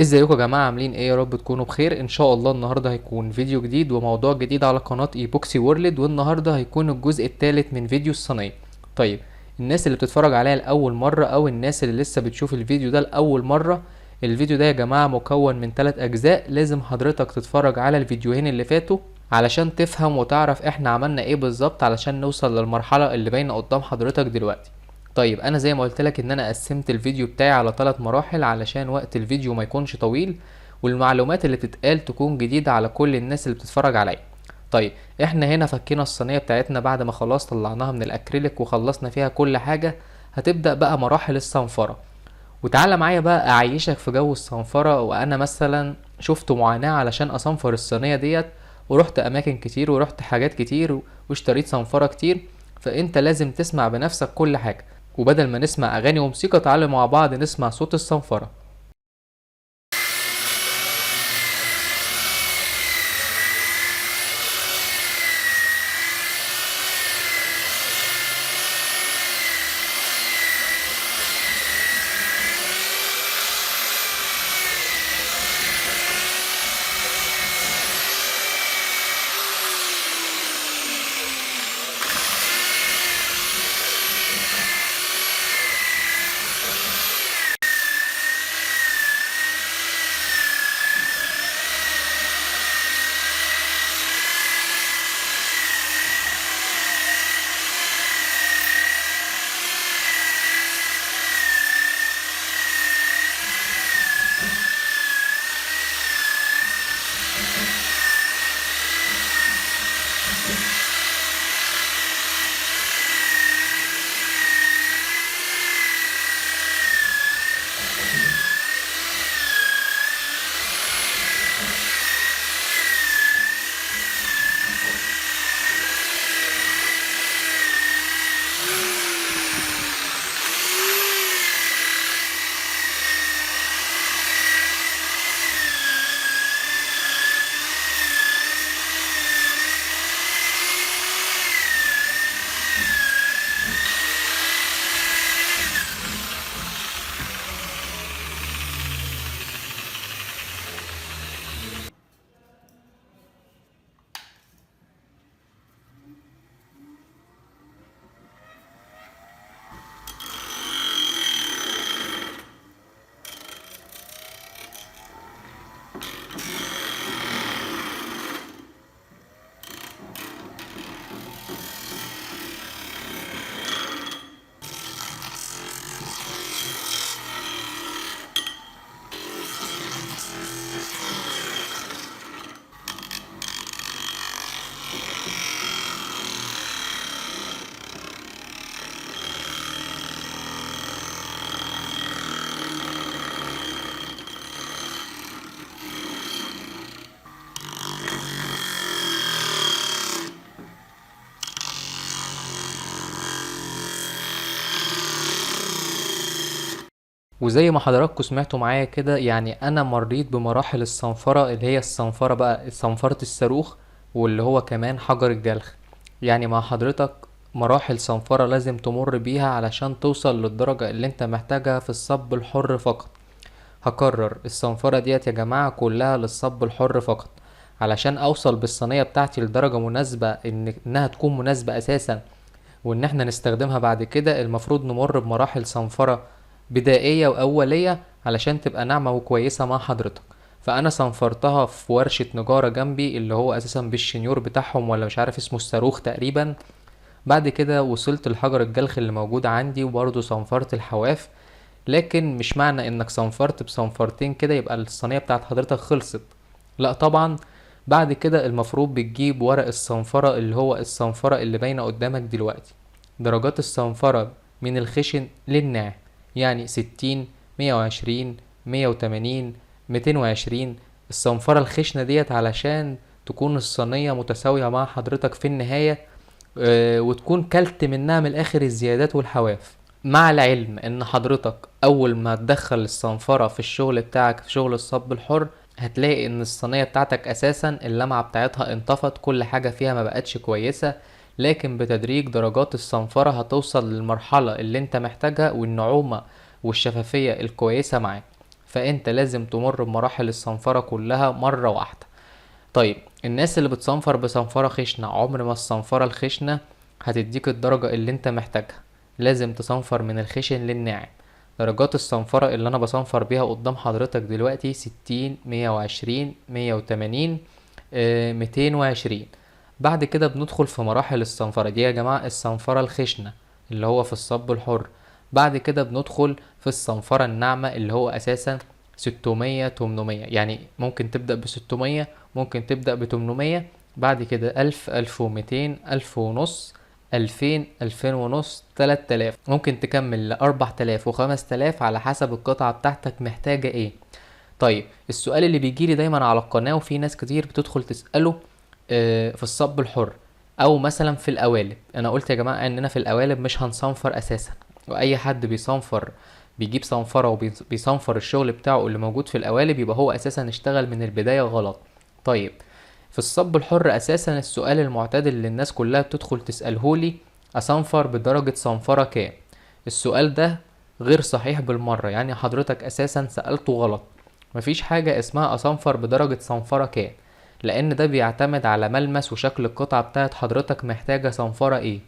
ازيكم يا جماعه؟ عاملين ايه؟ يا رب تكونوا بخير. ان شاء الله النهارده هيكون فيديو جديد وموضوع جديد على قناه ايبوكسي وورلد، والنهارده هيكون الجزء الثالث من فيديو الصينيه. طيب، الناس اللي بتتفرج عليا لاول مره او الناس اللي لسه بتشوف الفيديو ده لاول مره، الفيديو ده يا جماعه مكون من 3 اجزاء. لازم حضرتك تتفرج على الفيديوهين اللي فاتوا علشان تفهم وتعرف احنا عملنا ايه بالظبط علشان نوصل للمرحله اللي باينه قدام حضرتك دلوقتي. طيب، انا زي ما قلت لك ان انا قسمت الفيديو بتاعي على 3 مراحل علشان وقت الفيديو ما يكونش طويل، والمعلومات اللي بتتقال تكون جديدة على كل الناس اللي بتتفرج عليا. طيب، احنا هنا فكينا الصينية بتاعتنا بعد ما خلاص طلعناها من الاكريليك وخلصنا فيها كل حاجة. هتبدأ بقى مراحل الصنفرة، وتعالى معايا بقى اعيشك في جو الصنفرة. وانا مثلا شفت معاناة علشان اصنفر الصينية ديت، ورحت اماكن كتير ورحت حاجات كتير واشتريت صنفرة كتير. فانت لازم تسمع بنفسك كل حاجة، وبدل ما نسمع اغاني وموسيقى تعالى مع بعض نسمع صوت الصنفرة. وزي ما حضراتكم سمعتوا معايا كده، يعني انا مريت بمراحل الصنفرة اللي هي الصنفرة بقى صنفرة الصاروخ، واللي هو كمان حجر الجلخ. يعني مع حضرتك مراحل صنفرة لازم تمر بيها علشان توصل للدرجة اللي انت محتاجها في الصب الحر فقط. هكرر، الصنفرة ديت يا جماعة كلها للصب الحر فقط. علشان اوصل بالصينية بتاعتي لدرجة مناسبة انها تكون مناسبة اساسا وان احنا نستخدمها بعد كده، المفروض نمر بمراحل صنفرة بدائية واولية علشان تبقى ناعمة وكويسة مع حضرتك. فانا صنفرتها في ورشة نجارة جنبي، اللي هو اساسا بالشنيور بتاعهم، ولا مش عارف اسمه الصاروخ تقريبا. بعد كده وصلت لحجر الجلخ اللي موجود عندي، وبرضه صنفرت الحواف. لكن مش معنى انك صنفرت بصنفرتين كده يبقى الصينية بتاعت حضرتك خلصت. لا طبعا. بعد كده المفروض بتجيب ورق الصنفرة اللي هو الصنفرة اللي باينة قدامك دلوقتي. درجات الصنفرة من الخشن للناعم، يعني 60، 120، 180، 220. الصنفرة الخشنة ديت علشان تكون الصينية متساوية مع حضرتك في النهاية، وتكون كلت منها من الاخر الزيادات والحواف. مع العلم ان حضرتك اول ما تدخل الصنفرة في الشغل بتاعك في شغل الصب الحر، هتلاقي ان الصينية بتاعتك اساسا اللمعة بتاعتها انطفت، كل حاجة فيها ما بقتش كويسة. لكن بتدريج درجات الصنفرة هتوصل للمرحلة اللي انت محتاجها والنعومة والشفافية الكويسة معاك. فانت لازم تمر بمراحل الصنفرة كلها مرة واحدة. طيب الناس اللي بتصنفر بصنفرة خشنة، عمر ما الصنفرة الخشنة هتديك الدرجة اللي انت محتاجها. لازم تصنفر من الخشن للناعم. درجات الصنفرة اللي انا بصنفر بيها قدام حضرتك دلوقتي 60، 120، 180، 220. بعد كده بندخل في مراحل الصنفرة دي يا جماعة، الصنفرة الخشنة اللي هو في الصب الحر. بعد كده بندخل في الصنفرة الناعمة اللي هو اساسا 600، 800. يعني ممكن تبدأ ب600، ممكن تبدأ ب800، بعد كده 1000، 1200، 1500، 2000، 2500، 3000، ممكن تكمل ل4000 و5000 على حسب القطعة بتاعتك محتاجة ايه. طيب السؤال اللي بيجيلي دايما على القناة وفي ناس كتير بتدخل تسأله، في الصب الحر او مثلا في القوالب. انا قلت يا جماعة اننا في القوالب مش هنصنفر اساسا، واي حد بيصنفر بيجيب صنفرة وبيصنفر الشغل بتاعه اللي موجود في القوالب يبقى هو اساسا اشتغل من البداية غلط. طيب في الصب الحر اساسا السؤال المعتاد اللي الناس كلها بتدخل تسألهولي، اصنفر بدرجة صنفرة كام؟ السؤال ده غير صحيح بالمرة، يعني حضرتك اساسا سألته غلط. مفيش حاجة اسمها اصنفر بدرجة صنفرة كام، لان ده بيعتمد على ملمس وشكل القطعة بتاعت حضرتك محتاجة صنفرة ايه.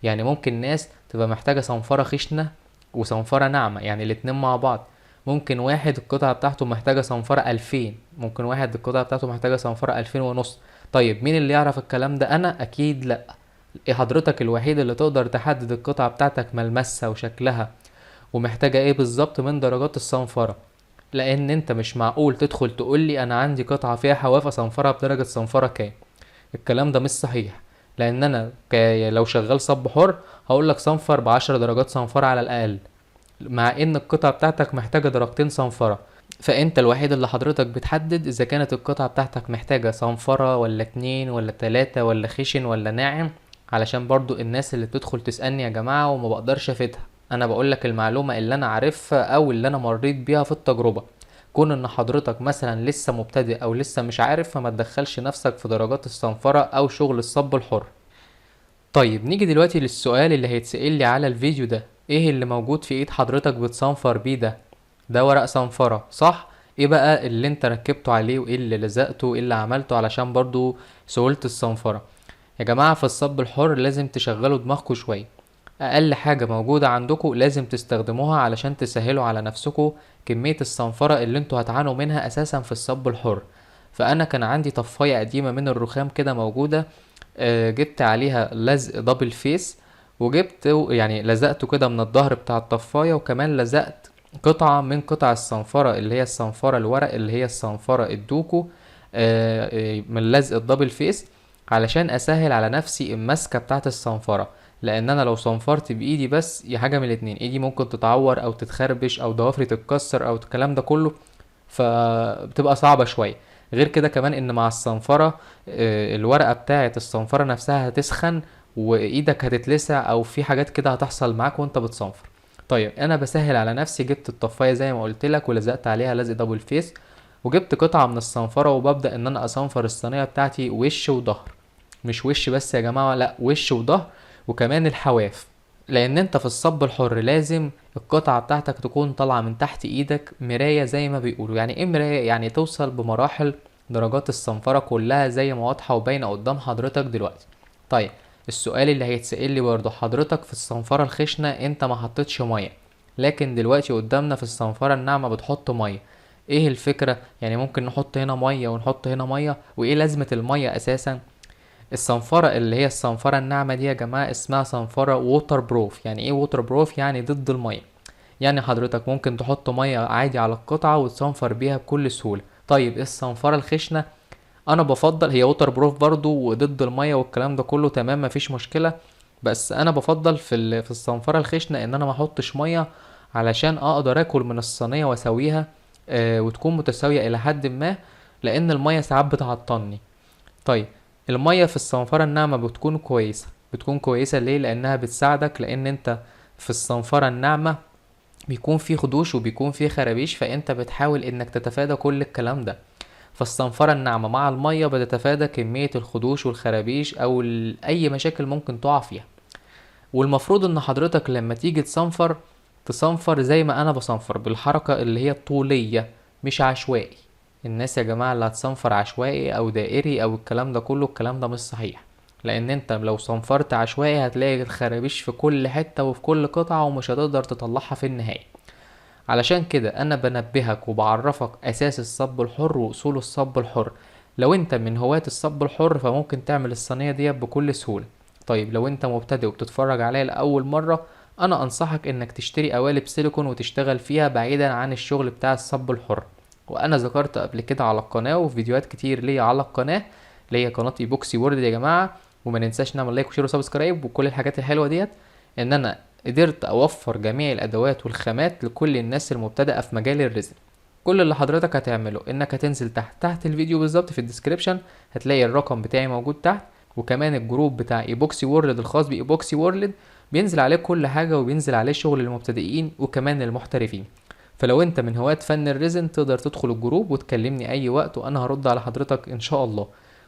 يعني ممكن ناس تبقى محتاجة صنفرة خشنة وصنفرة ناعمة، يعني الاتنين مع بعض. ممكن واحد القطعة بتاعته محتاجة صنفرة 2000، ممكن واحد القطعة بتاعته محتاجة صنفرة 2500. طيب مين اللي يعرف الكلام ده؟ انا اكيد لا. إيه حضرتك الوحيد اللي تقدر تحدد القطعة بتاعتك ملمسها وشكلها ومحتاجة ايه بالظبط من درجات الصنفرة. لان انت مش معقول تدخل تقولي انا عندي قطعة فيها حواف صنفرة بدرجة صنفرة كام. الكلام ده مش صحيح، لان انا لو شغال صب حر هقولك صنفر ب10 درجات صنفرة على الاقل، مع ان القطعة بتاعتك محتاجة درجتين صنفرة. فانت الوحيد اللي حضرتك بتحدد اذا كانت القطعة بتاعتك محتاجة صنفرة ولا 2 ولا 3 ولا خشن ولا ناعم. علشان برضو الناس اللي بتدخل تسألني يا جماعة وما بقدرش افيدها، انا بقولك المعلومة اللي انا عارفها او اللي انا مريت بيها في التجربة. كون ان حضرتك مثلا لسه مبتدئ او لسه مش عارف، فما تدخلش نفسك في درجات الصنفرة او شغل الصب الحر. طيب نيجي دلوقتي للسؤال اللي هيتسأل لي على الفيديو ده، ايه اللي موجود في ايد حضرتك بتصنفر بيه ده؟ ده ورق صنفرة صح؟ ايه بقى اللي انت ركبته عليه وايه اللي لزقته وايه اللي عملته علشان برضو سهولة الصنفرة؟ يا جماعة في الصب الحر لازم تشغلوا دماغكوا شوية. اقل حاجة موجودة عندكوا لازم تستخدموها علشان تسهلوا على نفسكوا كمية الصنفرة اللي انتوا هتعانوا منها اساسا في الصب الحر. فانا كان عندي طفاية قديمة من الرخام كده موجودة، جبت عليها لزق دبل فيس، وجبت يعني لزقته كده من الظهر بتاع الطفاية، وكمان لزقت قطعة من قطع الصنفرة اللي هي الصنفرة الورق اللي هي الصنفرة الدوكو، من لزق الدبل فيس، علشان اسهل على نفسي المسكة بتاعت الصنفرة. لان انا لو صنفرت بايدي بس يا حاجة من الاتنين، ايدي ممكن تتعور او تتخربش او ضوافري تتكسر او الكلام ده كله، فبتبقى صعبة شوية. غير كده كمان ان مع الصنفرة الورقة بتاعت الصنفرة نفسها هتسخن وايدك هتتلسع او في حاجات كده هتحصل معاك وانت بتصنفر. طيب انا بسهل على نفسي، جبت الطفاية زي ما قلت لك ولزقت عليها لزق دبل فيس، وجبت قطعة من الصنفرة وببدأ ان انا اصنفر الصينية بتاعتي وش وظهر. مش وش بس يا جماعة، لا وش وظهر وكمان الحواف. لان انت في الصب الحر لازم القطعة بتاعتك تكون طالعة من تحت ايدك مراية زي ما بيقولوا. يعني ايه مراية؟ يعني توصل بمراحل درجات الصنفرة كلها زي ما واضحة وباينة قدام حضرتك دلوقتي. طيب السؤال اللي هيتسأل لي برضه، حضرتك في الصنفرة الخشنة انت ما حطيتش مية، لكن دلوقتي قدامنا في الصنفرة الناعمة بتحط مية. ايه الفكرة؟ يعني ممكن نحط هنا مية ونحط هنا مية، وايه لازمة المية اساسا؟ الصنفرة اللي هي الصنفرة الناعمة دي يا جماعة اسمها صنفرة ووتر بروف. يعني ايه ووتر بروف؟ يعني ضد المية. يعني حضرتك ممكن تحط مية عادي على القطعة وتصنفر بيها بكل سهولة. طيب الصنفرة الخشنة انا بفضل هي ووتر بروف برضو وضد المية والكلام ده كله تمام مفيش مشكلة، بس انا بفضل في الصنفرة الخشنة ان انا ما احطش مية علشان اقدر اكل من الصينية واسويها وتكون متساوية الى حد ما، لان المية ساعات بتعطلني. طيب المية في الصنفرة الناعمة بتكون كويسة. بتكون كويسة ليه؟ لانها بتساعدك، لان انت في الصنفرة الناعمة بيكون في خدوش وبيكون في خرابيش، فانت بتحاول انك تتفادى كل الكلام ده. فالصنفرة الناعمة مع المية بتتفادى كمية الخدوش والخرابيش او اي مشاكل ممكن تقع فيها. والمفروض ان حضرتك لما تيجي تصنفر تصنفر زي ما انا بصنفر، بالحركة اللي هي الطولية مش عشوائي. الناس يا جماعة اللي هتصنفر عشوائي او دائري او الكلام ده كله، الكلام ده مش صحيح. لان انت لو صنفرت عشوائي هتلاقي الخرابيش في كل حتة وفي كل قطعة ومش هتقدر تطلعها في النهاية. علشان كده انا بنبهك وبعرفك اساس الصب الحر واصول الصب الحر. لو انت من هواة الصب الحر فممكن تعمل الصينية دي بكل سهولة. طيب لو انت مبتدئ وبتتفرج عليا لأول مرة، انا انصحك انك تشتري قوالب سيليكون وتشتغل فيها بعيدا عن الشغل بتاع الصب الحر. وانا ذكرت قبل كده على القناة وفي فيديوهات كتير ليا على القناة، اللي هي قناة ايبوكسي وورلد يا جماعة. وما ننساش نعمل لايك وشير وسبسكرايب وكل الحاجات الحلوة ديت، ان انا قدرت اوفر جميع الادوات والخامات لكل الناس المبتدئة في مجال الريزن. كل اللي حضرتك هتعمله انك هتنزل تحت الفيديو بالظبط في الديسكريبشن، هتلاقي الرقم بتاعي موجود تحت، وكمان الجروب بتاع ايبوكسي وورلد الخاص بايبوكسي وورلد بينزل عليه كل حاجة، وبينزل عليه شغل المبتدئين وكمان المحترفين. فلو انت من هواة فن الريزن تقدر تدخل الجروب وتكلمني اي وقت وانا هرد على حضرتك ان شاء الله.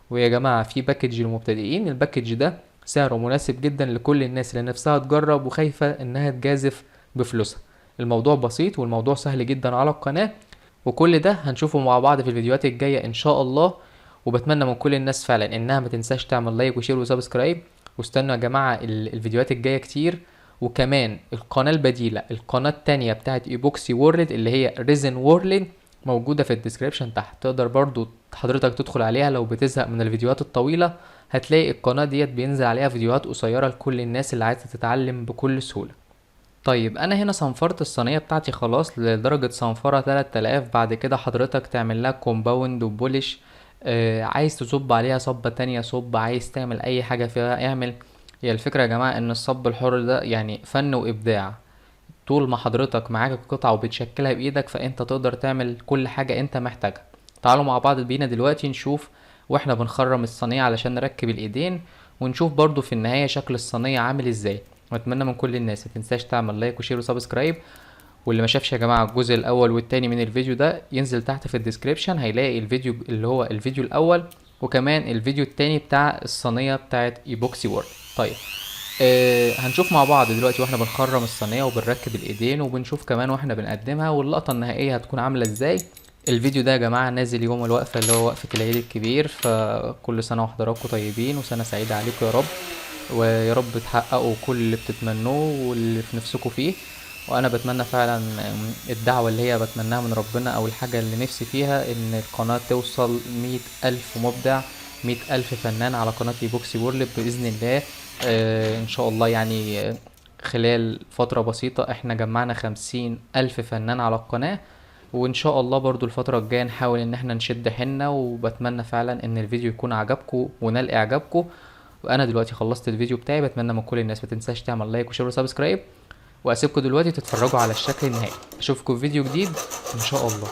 ويا جماعة في باكج للمبتدئين، الباكج ده سعره مناسب جدا لكل الناس اللي نفسها تجرب وخايفة انها تجازف بفلوسها. الموضوع بسيط والموضوع سهل جدا على القناة، وكل ده هنشوفه مع بعض في الفيديوهات الجاية ان شاء الله. وبتمنى من كل الناس فعلا انها ما تنساش تعمل لايك وشير وسبسكرايب. واستنوا يا جماعة الفيديوهات الجاية كتير. وكمان القناة البديلة، القناة التانية بتاعت ايبوكسي وورلد اللي هي ريزن وورلد، موجودة في الديسكريبشن تحت. تقدر برضو حضرتك تدخل عليها لو بتزهق من الفيديوهات الطويلة. هتلاقي القناة ديت بينزل عليها فيديوهات قصيرة لكل الناس اللي عايزة تتعلم بكل سهولة. طيب انا هنا صنفرت الصينية بتاعتي خلاص لدرجة صنفرة 3000. بعد كده حضرتك تعمل لها كومباوند وبولش. عايز تصب عليها صبة تانية صب، عايز تعمل اي حاجة فيها اعمل. هي الفكرة يا جماعة ان الصب الحر ده يعني فن وابداع. طول ما حضرتك معاك القطعة وبتشكلها بايدك فانت تقدر تعمل كل حاجة انت محتاجها. تعالوا مع بعض بينا دلوقتي نشوف واحنا بنخرم الصينية علشان نركب الايدين، ونشوف برضو في النهاية شكل الصينية عامل ازاي. واتمنى من كل الناس متنساش تعمل لايك وشير وسبسكرايب. واللي ما شافش يا جماعه الجزء الاول والتاني من الفيديو ده ينزل تحت في الديسكريبشن، هيلاقي الفيديو اللي هو الفيديو الاول وكمان الفيديو التاني بتاع الصينيه بتاعت ايبوكسي وورد. طيب هنشوف مع بعض دلوقتي واحنا بنخرم الصينيه وبنركب الايدين، وبنشوف كمان واحنا بنقدمها واللقطه النهائيه هتكون عامله ازاي. الفيديو ده يا جماعه نازل يوم الوقفه اللي هو وقفه العيد الكبير، فكل سنه وحضراتكم طيبين وسنه سعيده عليكم يا رب. ويا رب تحققوا كل اللي بتتمنوه واللي في نفسكم فيه. وانا بتمنى فعلا الدعوة اللي هي بتمناها من ربنا او الحاجة اللي نفسي فيها ان القناة توصل 100,000 مبدع، 100,000 فنان على قناة ايبوكسي وورلد بإذن الله. ان شاء الله يعني خلال فترة بسيطة احنا جمعنا 50,000 فنان على القناة. وان شاء الله برضو الفترة الجاية نحاول ان احنا نشد حنا. وبتمنى فعلا ان الفيديو يكون عجبكم ونال اعجابكم. وانا دلوقتي خلصت الفيديو بتاعي، بتمنى من كل الناس متنساش تعمل لايك وشير وسبسكرايب. واسيبكم دلوقتي تتفرجوا على الشكل النهائي. اشوفكم في فيديو جديد ان شاء الله.